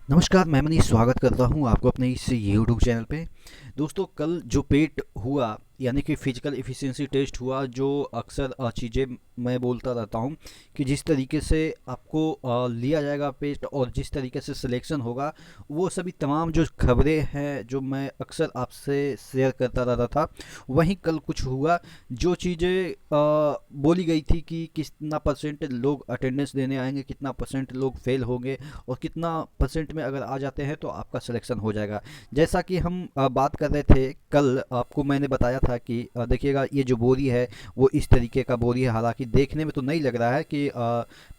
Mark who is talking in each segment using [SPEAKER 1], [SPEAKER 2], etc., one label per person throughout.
[SPEAKER 1] नमस्कार, मैं मनीष स्वागत करता हूँ आपको अपने इस यूट्यूब चैनल पे। दोस्तों, कल जो पेट हुआ यानी कि फिजिकल एफिशिएंसी टेस्ट हुआ, जो अक्सर चीज़ें मैं बोलता रहता हूँ कि जिस तरीके से आपको लिया जाएगा पेस्ट और जिस तरीके से सिलेक्शन होगा, वो सभी तमाम जो खबरें हैं जो मैं अक्सर आपसे शेयर करता रहता था, वहीं कल कुछ हुआ। जो चीज़ें बोली गई थी कि कितना परसेंट लोग अटेंडेंस देने आएंगे, कितना परसेंट लोग फेल होंगे और कितना परसेंट में अगर आ जाते हैं तो आपका सिलेक्शन हो जाएगा। जैसा कि हम बात कर रहे थे कल, आपको मैंने बताया था कि देखिएगा, ये जो बोरी है वो इस तरीके का बोरी है। हालांकि देखने में तो नहीं लग रहा है कि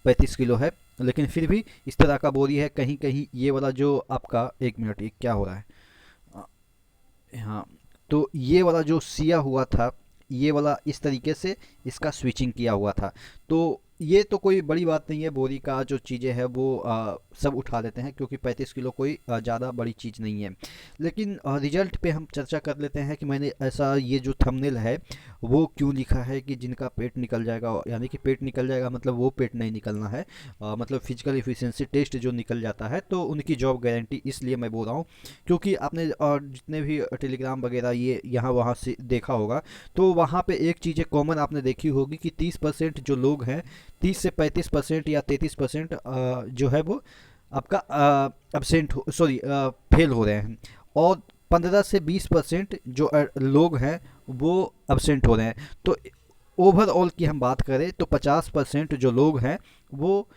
[SPEAKER 1] 35 किलो है, लेकिन फिर भी इस तरह का बोरी है। कहीं कहीं ये वाला जो आपका, एक मिनट, ये क्या हो रहा है? अ, हाँ, तो ये वाला जो सिया हुआ था, ये वाला इस तरीके से इसका स्विचिंग किया हुआ था। तो ये तो कोई बड़ी बात नहीं है, बोरी का जो चीज़ें है वो सब उठा लेते हैं, क्योंकि 35 किलो कोई ज़्यादा बड़ी चीज़ नहीं है। लेकिन रिजल्ट पे हम चर्चा कर लेते हैं कि मैंने ऐसा, ये जो थंबनेल है वो क्यों लिखा है कि जिनका पेट निकल जाएगा, यानी कि पेट निकल जाएगा मतलब वो पेट नहीं निकलना है। मतलब फिजिकल एफिशिएंसी टेस्ट जो निकल जाता है तो उनकी जॉब गारंटी, इसलिए मैं बोल रहा हूँ क्योंकि आपने जितने भी टेलीग्राम वगैरह ये यहाँ वहाँ से देखा होगा, तो वहाँ पे एक चीज़ कॉमन आपने देखी होगी कि 30% जो लोग हैं, 30 से 35% या 33% जो है वो आपका अब्सेंट, सॉरी, फेल हो रहे हैं। और 15 से 20% जो लोग हैं वो अब्सेंट हो रहे हैं। तो ओवरऑल की हम बात करें तो 50% जो लोग हैं वो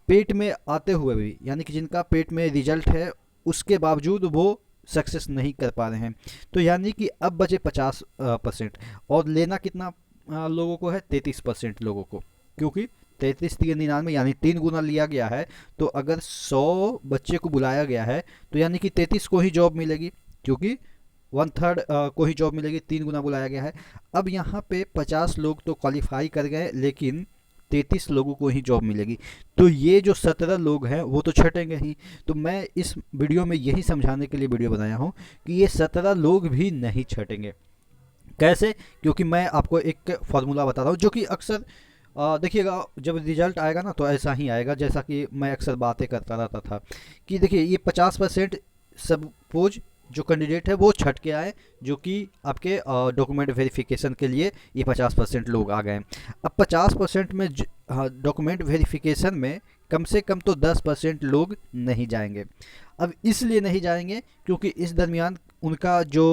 [SPEAKER 1] पेट में आते हुए भी, यानी कि जिनका पेट में रिजल्ट है उसके बावजूद वो सक्सेस नहीं कर पा रहे हैं। तो यानी कि अब बचे 50%, और लेना कितना लोगों को है? 33% लोगों को, क्योंकि 33 3 99 यानी 3 गुना लिया गया है। तो अगर 100 बच्चे को बुलाया गया है तो यानी कि 33 को ही जॉब मिलेगी, क्योंकि 1/3 को ही जॉब मिलेगी, 3 गुना बुलाया गया है। अब यहाँ पे 50 लोग तो क्वालिफाई कर गए, लेकिन 33 लोगों को ही जॉब मिलेगी। तो ये जो 17 लोग हैं वो तो छटेंगे ही। तो मैं इस वीडियो में यही समझाने के लिए वीडियो बनाया हूँ कि ये 17 लोग भी नहीं छटेंगे। कैसे? क्योंकि मैं आपको एक फार्मूला बता रहा हूँ जो कि अक्सर देखिएगा, जब रिजल्ट आएगा ना तो ऐसा ही आएगा, जैसा कि मैं अक्सर बातें करता रहता था कि देखिए, ये 50% सपोज जो कैंडिडेट है वो छट के आए, जो कि आपके डॉक्यूमेंट वेरिफिकेशन के लिए ये 50% लोग आ गए। अब 50% में डॉक्यूमेंट वेरिफिकेशन में कम से कम तो 10% लोग नहीं जाएंगे। अब इसलिए नहीं जाएंगे क्योंकि इस दरमियान उनका जो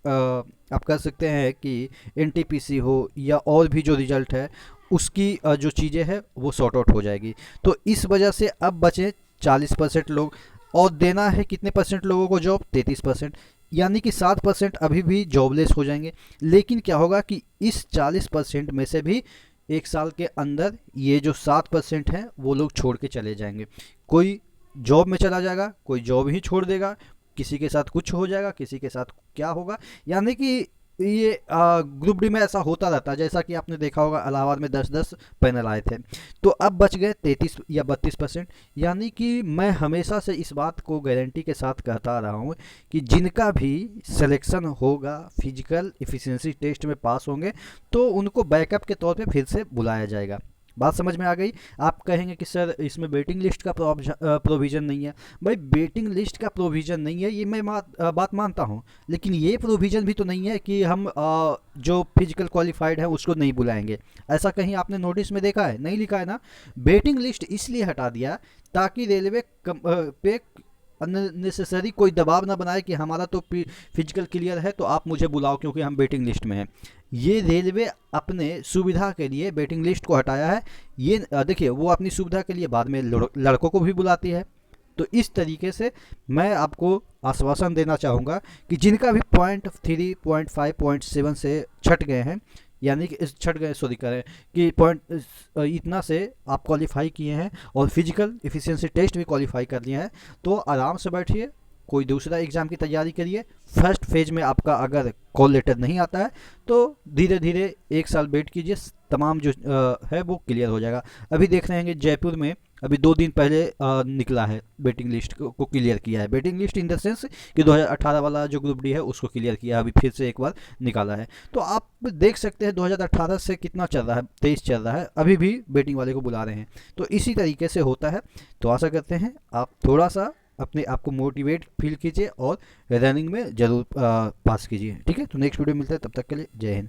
[SPEAKER 1] आप कह सकते हैं कि एनटीपीसी हो या और भी जो रिजल्ट है उसकी जो चीज़ें हैं वो सॉर्ट आउट हो जाएगी। तो इस वजह से अब बचे 40% लोग, और देना है कितने परसेंट लोगों को जॉब? 33%। यानी कि 7% अभी भी जॉबलेस हो जाएंगे। लेकिन क्या होगा कि इस 40% में से भी एक साल के अंदर ये जो 7% हैं वो लोग छोड़ के चले जाएंगे। कोई जॉब में चला जाएगा, कोई जॉब ही छोड़ देगा, किसी के साथ कुछ हो जाएगा, किसी के साथ क्या होगा। यानी कि ये ग्रुप डी में ऐसा होता रहता है, जैसा कि आपने देखा होगा इलाहाबाद में 10-10 पैनल आए थे। तो अब बच गए 33 या 32%। यानी कि मैं हमेशा से इस बात को गारंटी के साथ कहता रहा हूँ कि जिनका भी सिलेक्शन होगा, फिजिकल एफिशिएंसी टेस्ट में पास होंगे, तो उनको बैकअप के तौर पे फिर से बुलाया जाएगा। बात समझ में आ गई? आप कहेंगे कि सर इसमें वेटिंग लिस्ट का प्रोविज़न नहीं है। भाई, वेटिंग लिस्ट का प्रोविज़न नहीं है, ये मैं बात मानता हूँ। लेकिन ये प्रोविज़न भी तो नहीं है कि हम जो फिजिकल क्वालिफाइड है उसको नहीं बुलाएंगे। ऐसा कहीं आपने नोटिस में देखा है? नहीं लिखा है ना। वेटिंग लिस्ट इसलिए हटा दिया ताकि रेलवे पे अननेसेसरी कोई दबाव ना बनाए कि हमारा तो फिजिकल क्लियर है तो आप मुझे बुलाओ क्योंकि हम वेटिंग लिस्ट में हैं। ये रेलवे अपने सुविधा के लिए वेटिंग लिस्ट को हटाया है। ये देखिए, वो अपनी सुविधा के लिए बाद में लड़कों को भी बुलाती है। तो इस तरीके से मैं आपको आश्वासन देना चाहूँगा कि जिनका भी 0.3 0.5 0.7 से छट गए हैं, यानी कि इस छट गए, सॉरी करें, कि पॉइंट इतना से आप क्वालिफाई किए हैं और फिजिकल एफिशिएंसी टेस्ट भी क्वालिफाई कर लिए हैं, तो आराम से बैठिए, कोई दूसरा एग्ज़ाम की तैयारी करिए। फर्स्ट फेज में आपका अगर कॉल लेटर नहीं आता है तो धीरे धीरे 1 साल वेट कीजिए, तमाम जो है वो क्लियर हो जाएगा। अभी देख रहे हैं कि जयपुर में अभी 2 दिन पहले निकला है, वेटिंग लिस्ट को क्लियर किया है। Waiting list in the sense कि 2018 वाला जो ग्रुप डी है उसको क्लियर किया है, अभी फिर से एक बार निकाला है। तो आप देख सकते हैं 2018 से कितना चल रहा है, 23 चल रहा है, अभी भी वेटिंग वाले को बुला रहे हैं। तो इसी तरीके से होता है। तो आशा करते हैं आप थोड़ा सा अपने आप को मोटिवेट फील कीजिए और रनिंग में ज़रूर पास कीजिए। ठीक है, तो नेक्स्ट वीडियो मिलता है, तब तक के लिए जय हिंद।